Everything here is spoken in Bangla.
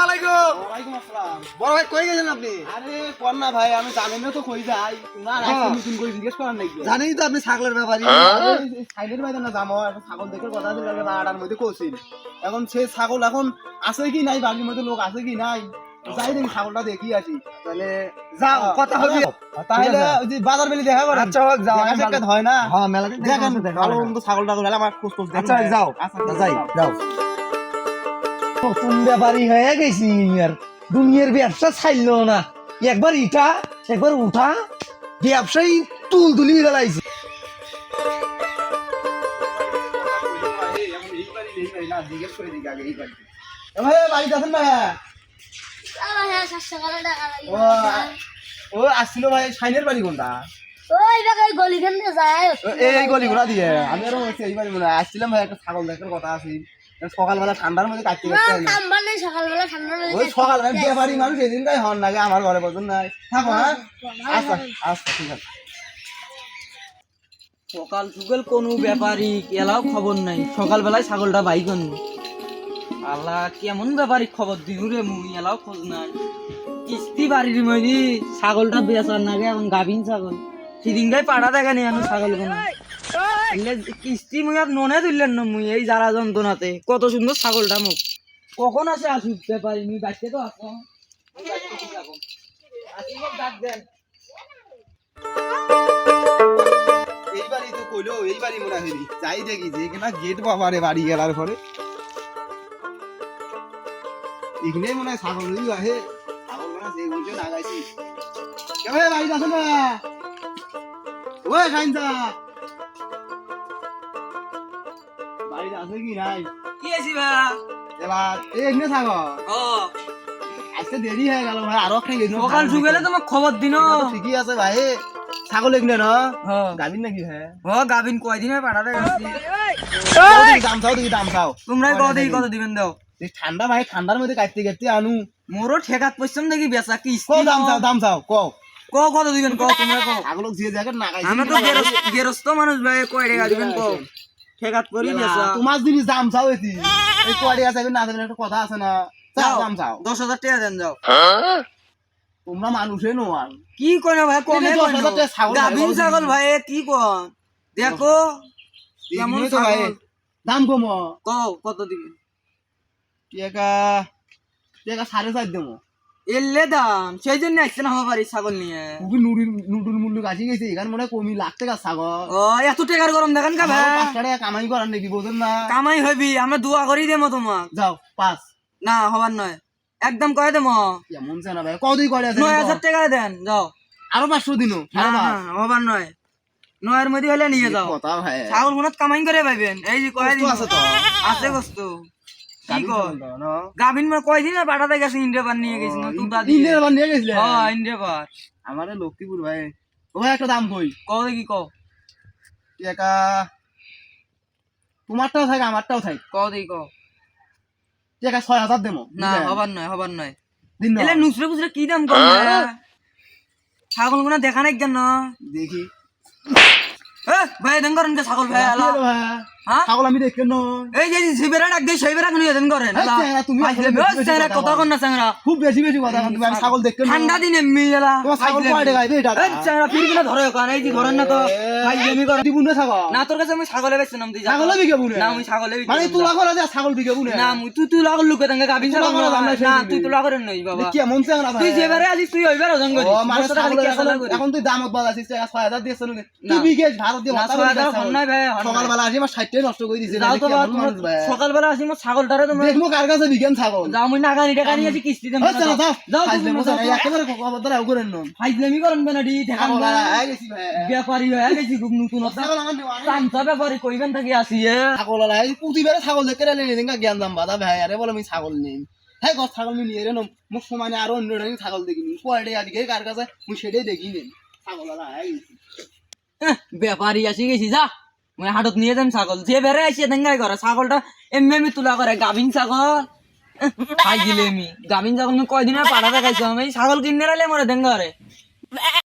আলাইকুম। ওয়ালাইকুম আসসালাম। বড় ভাই কই গেছেন আপনি? আরে কোন না ভাই, আমি জানি না তো কই যাই। না রাখছি নতুন করে জিজ্ঞেস করার নাকি? জানেনই তো আপনি ছাগলের ব্যাপারী। সাইডের বাইরে না যাবো, একটা ছাগল দেখে কথা আছে লাগে বাড়ার মধ্যে কইছিল। এখন সে ছাগল এখন আছে কি নাই, বাড়ির মধ্যে লোক আছে কি নাই, যাই দেখি ছাগলটা দেখি আসি। তাহলে যাও কথা হবে। তাহলে ওই যে বাজার বেলি দেখা করেন। আচ্ছা হোক যাও। দেখা সাক্ষাৎ হয় না। হ্যাঁ মেলা দিন দেখেন ভালো ভালো মন্দ ছাগলটা করে আমার খোঁজ খোঁজ দেখেন। আচ্ছা যাও। আচ্ছা যাই যাও। নতুন ব্যাপারী হয়ে গেছি আর দুনিয়ার ব্যবসা ছাইলো না, একবার ইটা একবার উঠা ব্যবসায়ী তুলি গেলাইছে। জিজ্ঞেস করে দিকে আগে এই বাড়িতে। ভাই বাড়িতে আছেন না? ও আসছিল ভাই, সাইনের বাড়ি কোনটা? এই গলিগুলা দিয়ে আমি আরো এই বাড়ি মনে হয় আসছিলাম ভাই, একটা ছাগল দেখার কথা আছে। সকালবেলা ঠান্ডার মধ্যে কাটতে ওই সকালবেলা ব্যাপারী মানুষ এদিনটাই হন লাগে আমার ঘরে পছন্দ নাই থাকো। হ্যাঁ আচ্ছা আচ্ছা ঠিক আছে। সকাল সকাল কোনো ব্যাপারী এলাও খবর নাই, সকালবেলায় ছাগলটা বাই করল। আল্লাহ কেমন ব্যাপারী খবর দিন রে, মুই এলাও খোঁজ নাই। কিস্তি বাড়ির মধ্যে ছাগলটা বেচার নাগে, এখন গাভিন ছাগল সেদিন গাই পাড়া দেখা নেই আমি ছাগল কোনো কিস্তি মুই আর ননে তুললেন না। মুই এই যারা যন্ত্রণাতে কত সুন্দর ছাগলটা মুখ কখন আসে আসুক ব্যাপারী, মুই বাড়তে তো আসো ডাক দেন। এই বাড়ি তো কইলো এই বাড়ি মনে হয় যাই দেখি যে কিনা গেট বাবারে বাড়ি গেলার পরে এখানে মনে হয় ছাগল আহে। ছাগল মানে যে বলছে লাগাইছি কেমন বাড়িতে আসো না? ওই খাইনটা বাড়িতে আছে কি নাই? কি আছি ভাই? এবার এই এখানে থাকো। ও আজকে দেরি হয়ে গেল ভাই, আরো খাই গেছিল। সকাল সকালে তোমার খবর দিন। ঠিকই আছে ভাই, ছাগল এখানে না হ্যাঁ গাভিন নাকি? হ্যাঁ গাভিন কয়দিন পাঠাতে গেছি। দাম চাও দেখি, দাম চাও তোমরা কত দিবেন দাও? ঠান্ডা ভাই, ঠান্ডার মধ্যে কাটতে কাটতে আনু। মোরও ঠেকাত পয়সা দেখি বেচা কি কও দাম চাও, দাম চাও কও। কত দিবেন তোমরা কও। ছাগল যে জায়গায় না আমরা তো গেরস্ত মানুষ ভাই, কয় টাকা দিবেন কও। ঠেকাত করি বেচা তোমার জিনিস দাম চাও এটি এই কোয়াড়ি আছে না দেবেন একটা কথা আছে না। চাও দাম চাও 10,000 টাকা দেন যাও। তোমরা মানুষে নোয়ান কি কই না ভাই, কমে কই না। 10,000 টাকা ছাগল গাভিন ছাগল ভাই কি কোন দেখো কেমন তো ভাই, ছাগল। দাম কম কও কত দিবেন? টাকা টাকা 4.5 দেবো। এলে দাম সেই জন্য আসছে না আমার বাড়ির ছাগল নিয়ে। খুবই নুডুল মুল্লু কাছে গেছে, এখানে মনে হয় কমি লাখ টাকা ছাগল। ও এত টাকার গরম দেখেন কা ভাই? 5 টাকা কামাই করার নাকি বোঝেন না? কামাই হবি, আমরা দোয়া করি দেবো তোমাক। যাও 5 না হবার নয়, একদম কয়ে দেবো। এমন না ভাই, কতই করে আছে 9,000 টাকা দেন যাও। আরো 500 দিনো। না না হবার নয়, 9 এর মধ্যে হলে নিয়ে যাও। কথা ভাই ছাগল গুণত কামাই করে পাইবেন। এই যে কয়ে দিন আছে তো আছে গোস্ত কি গাভিন কর ছাগল দাও না। গাভিন মানে কয়দিন পাঠাতে গেছে, ইন্ডিয়া পার নিয়ে গেছিল দুটা দিয়ে। ইন্ডিয়ার বান নিয়ে গেছিলে? হ্যাঁ ইন্ডিয়া পার। আমারে লক্ষ্মীপুর ভাই। ও ভাই একটা দাম কই কও দেখি কও টাকা। তোমারটাও থাকে আমারটাও থাকে, কও দেখি কও। টাকা 6,000 দেবো। না হবার নয়, হবার নয়। দিন না এলে নুসরে পুসরে কি দাম কম না? ছাগল গুনা দেখা নাই কেন? দেখি ভাই দেন করেন ছাগল ভাই আলা। হ্যাঁ ছাগল আমি দেখে ন এই যে সিবেরা ডাক দিয়ে সেইবেরা কোন দেন করেন আলা। তুমি কথা কন না চাংরা, খুব বেশি বেশি কথা বলছো। আমি ছাগল দেখে ঠান্ডা দিনে মিলা তোমার ছাগল কয় টাকা এটা? এই চাংরা ফির কিনা ধরে কান, এই যে ধরেন না তো ভাই জমি কর দিবুন না ছাগল? না। তোর কাছে আমি ছাগলে বেচছি নাম তুই যা। ছাগল বিকে বুনে না আমি ছাগলে বেচছি মানে তুলা করে যা ছাগল বিকে বুনে না। তুই লাগল লুকে দেন গাবিন ছাগল তুলা করে আমরা না। তুই তুলা করেন নই বাবা। কি এমন চাংরা ভাই? তুই যেবারে আসিস তুই ওইবার ওজন করিস। ও মানে ছাগল এখন এখন তুই দামত বাজাছিস 6,000 দিয়েছ না? তুই বিকে ভারত দিয়ে মাথা নাই ভাই সকালবেলা আসি আমার 60 টাকা নষ্ট করে দিয়েছে। যাও তো সকালবেলা আসি মোর ছাগলটারে তোমরা দেখবো কার কাছে বিকেন ছাগল। যাও মুই নাগানি টাকা নিয়ে আসি কিস্তি দেন। আচ্ছা যাও যাও একেবারে খবরদার আউ করেন না। ফাইজলামি করেন বেনাডি দেখান ছাগল আয় গেছি ভাই। ব্যাপারী হয়ে গেছি খুব নতুন ছাগল আমার নেওয়া নেই। চামচা ব্যাপারী কইবেন থাকি আসি ছাগল আলাই প্রতিবারে ছাগল দেখে রে নেন জ্ঞান দাম বাদা ভাই। আরে বলে আমি ছাগল নেই। হ্যাঁ গছ ছাগল আমি নিয়ে রেন মুখ সমানে আরো অন্য রকম ছাগল দেখিনি। কোয়াড়ে আজকে কার কাছে মুই সেটাই দেখি নেন। ছাগল আলাই গেছি ব্যাপারী আসি গেছি যা মুই হাটত নিয়ে যাম ছাগল। যে বেড়ে আসি দেঙ্গাই করে ছাগলটা এমনি তুলা করে গাভিন ছাগল খাই দিলে আমি গাভিন ছাগল কয়দিন পাঠাতে খাইছো আমি ছাগল কিনে রাইলে মরে দেঙ্গা করে।